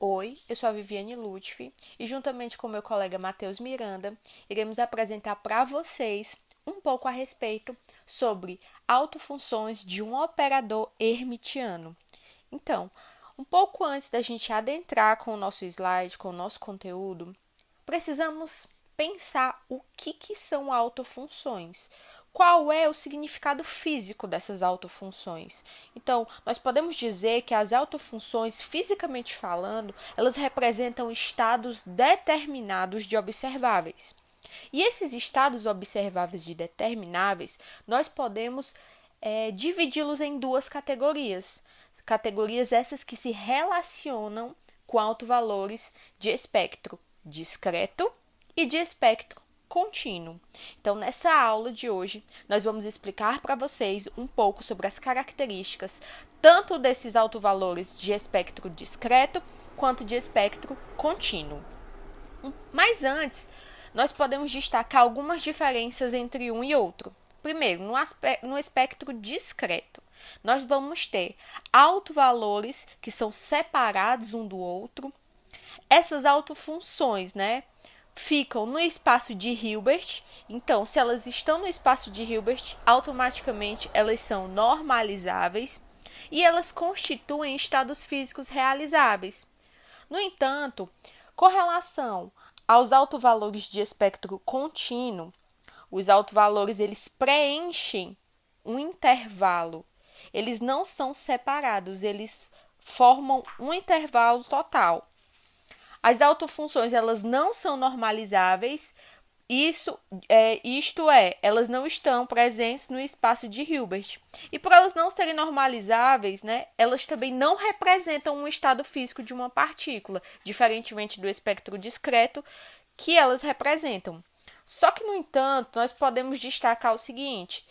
Oi, eu sou a Viviane Lutfi e juntamente com meu colega Matheus Miranda, iremos apresentar para vocês um pouco a respeito sobre autofunções de um operador hermitiano. Então, um pouco antes da gente adentrar com o nosso slide, com o nosso conteúdo, precisamos pensar o que são autofunções. Qual é o significado físico dessas autofunções? Então, nós podemos dizer que as autofunções, fisicamente falando, elas representam estados determinados de observáveis. E esses estados observáveis de determináveis, nós podemos dividi-los em duas categorias. Categorias essas que se relacionam com autovalores de espectro discreto e de espectro contínuo. Então, nessa aula de hoje, nós vamos explicar para vocês um pouco sobre as características tanto desses autovalores de espectro discreto quanto de espectro contínuo. Mas antes, nós podemos destacar algumas diferenças entre um e outro. Primeiro, no espectro discreto, nós vamos ter autovalores que são separados um do outro. Essas autofunções, ficam no espaço de Hilbert. Então, se elas estão no espaço de Hilbert, automaticamente elas são normalizáveis e elas constituem estados físicos realizáveis. No entanto, com relação aos autovalores de espectro contínuo, os autovalores eles preenchem um intervalo. Eles não são separados, eles formam um intervalo total. As autofunções elas não são normalizáveis, isto é, elas não estão presentes no espaço de Hilbert. E por elas não serem normalizáveis, elas também não representam um estado físico de uma partícula, diferentemente do espectro discreto, que elas representam. Só que, no entanto, nós podemos destacar o seguinte: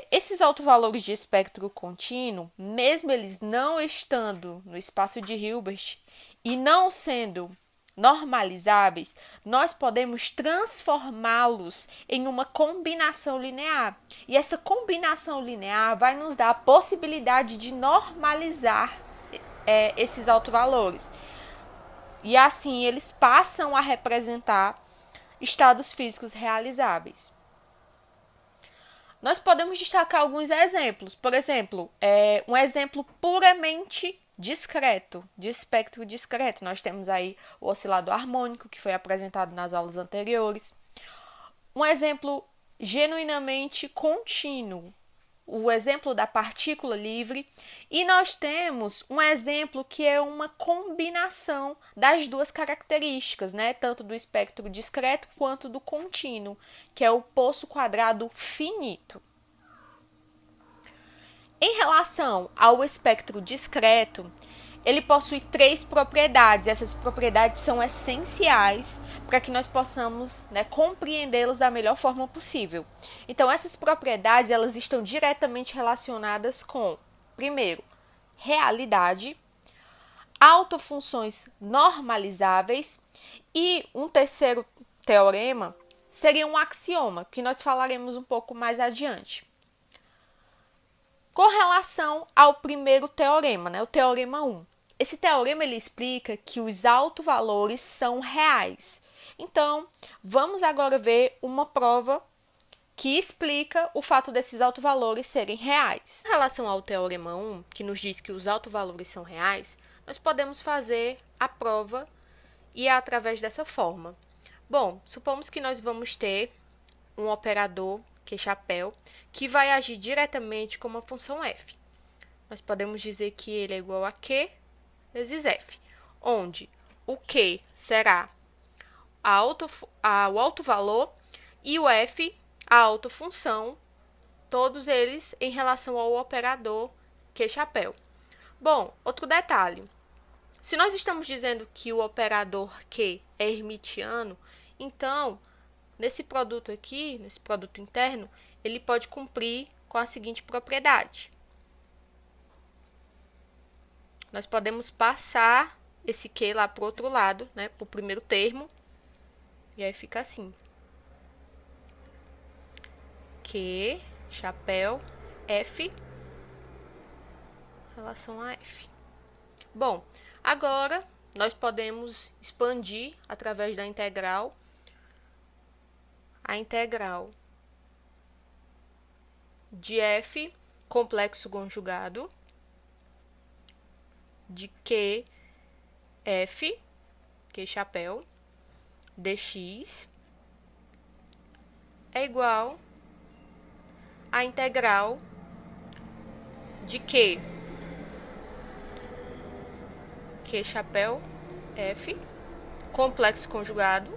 esses autovalores de espectro contínuo, mesmo eles não estando no espaço de Hilbert e não sendo normalizáveis, nós podemos transformá-los em uma combinação linear. E essa combinação linear vai nos dar a possibilidade de normalizar esses autovalores. E assim eles passam a representar estados físicos realizáveis. Nós podemos destacar alguns exemplos. Por exemplo, um exemplo puramente discreto, de espectro discreto. Nós temos aí o oscilador harmônico, que foi apresentado nas aulas anteriores. Um exemplo genuinamente contínuo, o exemplo da partícula livre. E nós temos um exemplo que é uma combinação das duas características, tanto do espectro discreto quanto do contínuo, que é o poço quadrado finito. Em relação ao espectro discreto, ele possui três propriedades. Essas propriedades são essenciais para que nós possamos compreendê-los da melhor forma possível. Então, essas propriedades elas estão diretamente relacionadas com, primeiro, realidade, autofunções normalizáveis e um terceiro teorema seria um axioma, que nós falaremos um pouco mais adiante. Com relação ao primeiro teorema, o teorema 1. Esse teorema ele explica que os autovalores são reais. Então, vamos agora ver uma prova que explica o fato desses autovalores serem reais. Em relação ao teorema 1, que nos diz que os autovalores são reais, nós podemos fazer a prova e é através dessa forma. Bom, supomos que nós vamos ter um operador Q-chapéu que vai agir diretamente como a função f. Nós podemos dizer que ele é igual a Q vezes f, onde o Q será o autovalor e o f a autofunção, todos eles em relação ao operador Q-chapéu. Bom, outro detalhe. Se nós estamos dizendo que o operador Q é hermitiano, então, nesse produto aqui, nesse produto interno, ele pode cumprir com a seguinte propriedade. Nós podemos passar esse Q lá para o outro lado, para o primeiro termo, e aí fica assim. Q, chapéu, F, relação a F. Bom, Agora, nós podemos expandir através da integral, a integral de f complexo conjugado de QF, que chapéu, dx é igual à integral de que chapéu f complexo conjugado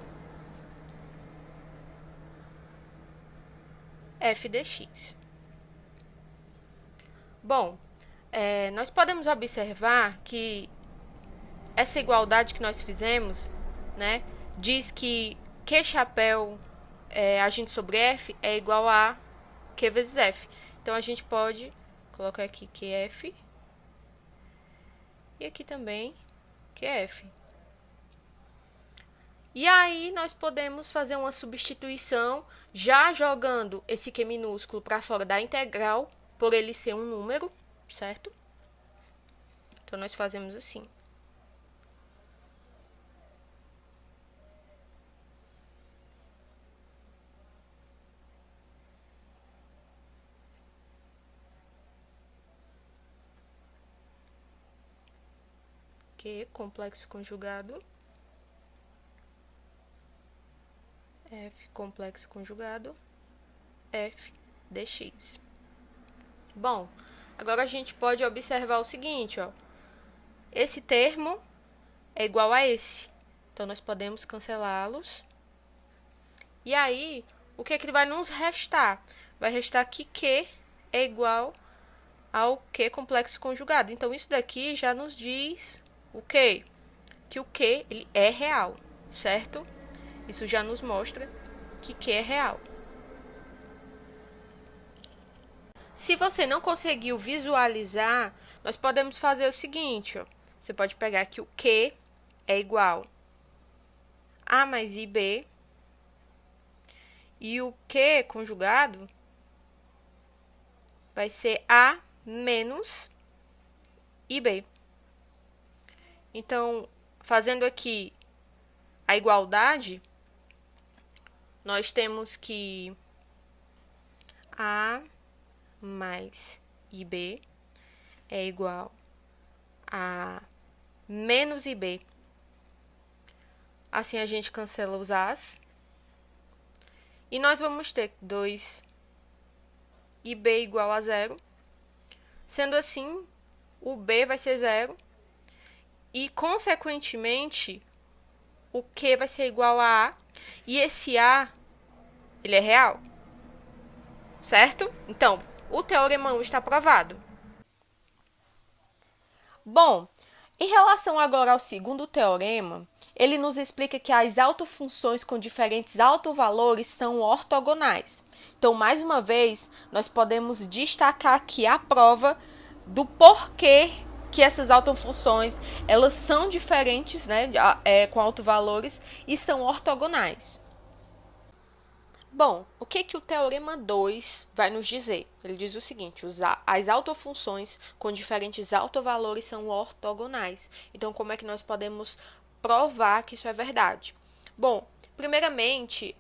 f dx. Bom, nós podemos observar que essa igualdade que nós fizemos, né, diz que Q chapéu agindo sobre F é igual a Q vezes F. Então, a gente pode colocar aqui QF e aqui também QF. E aí, nós podemos fazer uma substituição já jogando esse Q minúsculo para fora da integral, por ele ser um número, certo? Então, nós fazemos assim. Q complexo conjugado F complexo conjugado F dx. Bom, agora a gente pode observar o seguinte, ó. Esse termo é igual a esse. Então, nós podemos cancelá-los. E aí, o que é que vai nos restar? Vai restar que Q é igual ao Q complexo conjugado. Então, isso daqui já nos diz o quê? Que o Q ele é real, certo? Isso já nos mostra que Q é real. Se você não conseguiu visualizar, nós podemos fazer o seguinte, ó. Você pode pegar que o Q é igual a mais IB e o Q conjugado vai ser A menos IB. Então, fazendo aqui a igualdade, nós temos que A mais IB é igual a menos IB. Assim, a gente cancela os A's. E nós vamos ter 2 IB igual a zero. Sendo assim, o B vai ser zero. E, consequentemente, o Q vai ser igual a A. E esse A, ele é real. Certo? Então, o teorema 1 está provado. Bom, em relação agora ao segundo teorema, ele nos explica que as autofunções com diferentes autovalores são ortogonais. Então, mais uma vez, nós podemos destacar aqui a prova do porquê que essas autofunções elas são diferentes, né, com autovalores e são ortogonais. Bom, o que o Teorema 2 vai nos dizer? Ele diz o seguinte, as autofunções com diferentes autovalores são ortogonais. Então, como é que nós podemos provar que isso é verdade? Bom, primeiramente,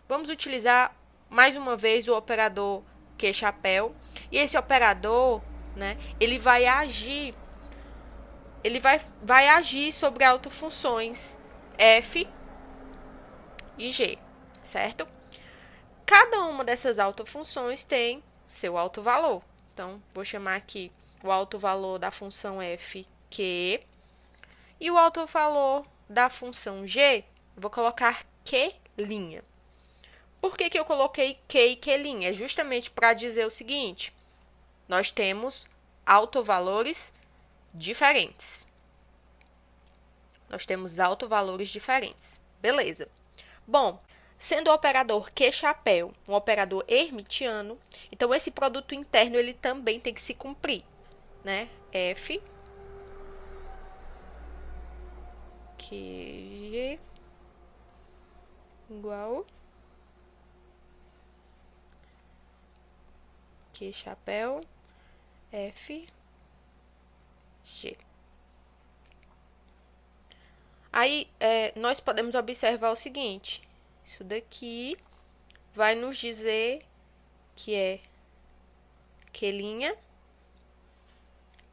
vamos utilizar mais uma vez o operador Q-chapéu. E esse operador, né, ele vai agir sobre autofunções f e g, certo? Cada uma dessas autofunções tem seu autovalor. Então, vou chamar aqui o autovalor da função f, q, e o autovalor da função g, vou colocar q'. Por que eu coloquei q e q'? É justamente para dizer o seguinte, nós temos autovalores diferentes. Nós temos autovalores diferentes. Beleza. Bom, sendo o operador Q-chapéu um operador hermitiano, então esse produto interno ele também tem que se cumprir, né? F Q igual Q-chapéu F G. Aí, nós podemos observar o seguinte. Isso daqui vai nos dizer que é Q'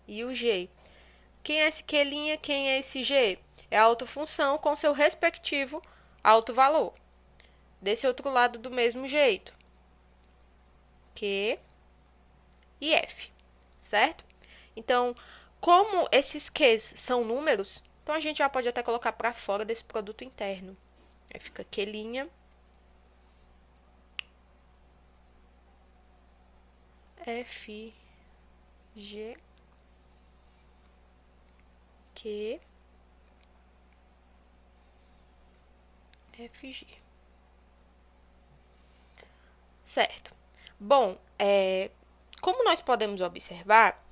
e o G. Quem é esse Q', quem é esse G? É a autofunção com seu respectivo alto valor. Desse outro lado do mesmo jeito. Q e F, certo? Então, como esses Qs são números, então a gente já pode até colocar para fora desse produto interno. Aí fica Q', F, G, Q, F, G. Certo. Bom, como nós podemos observar,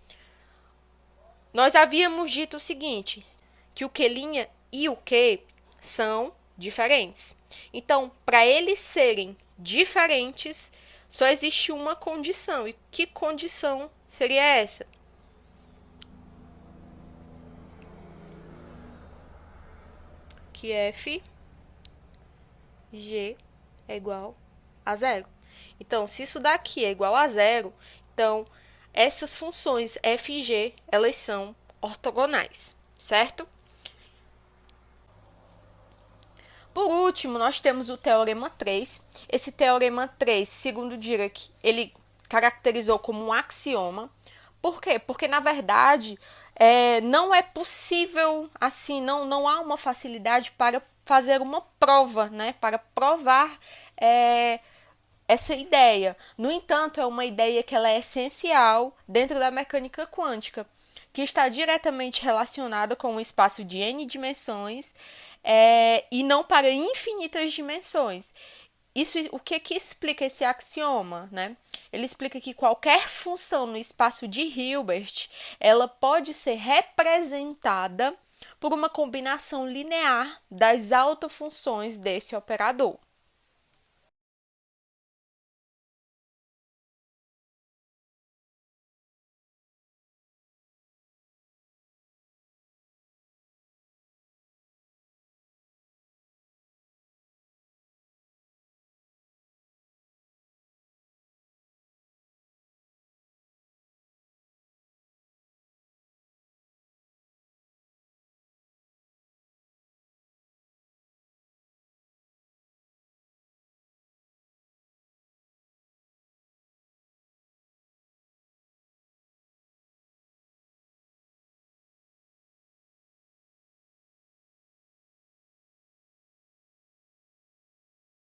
nós havíamos dito o seguinte, que o Q' e o Q são diferentes. Então, para eles serem diferentes, só existe uma condição. E que condição seria essa? Que F, G é igual a zero. Então, se isso daqui é igual a zero, então essas funções f e g, elas são ortogonais, certo? Por último, nós temos o teorema 3. Esse teorema 3, segundo Dirac, ele caracterizou como um axioma. Por quê? Porque, na verdade, não é possível, assim, não há uma facilidade para fazer uma prova, né? Para provar essa ideia. No entanto, é uma ideia que ela é essencial dentro da mecânica quântica, que está diretamente relacionada com o espaço de n dimensões e não para infinitas dimensões. Isso, o que explica esse axioma, né? Ele explica que qualquer função no espaço de Hilbert, ela pode ser representada por uma combinação linear das autofunções desse operador.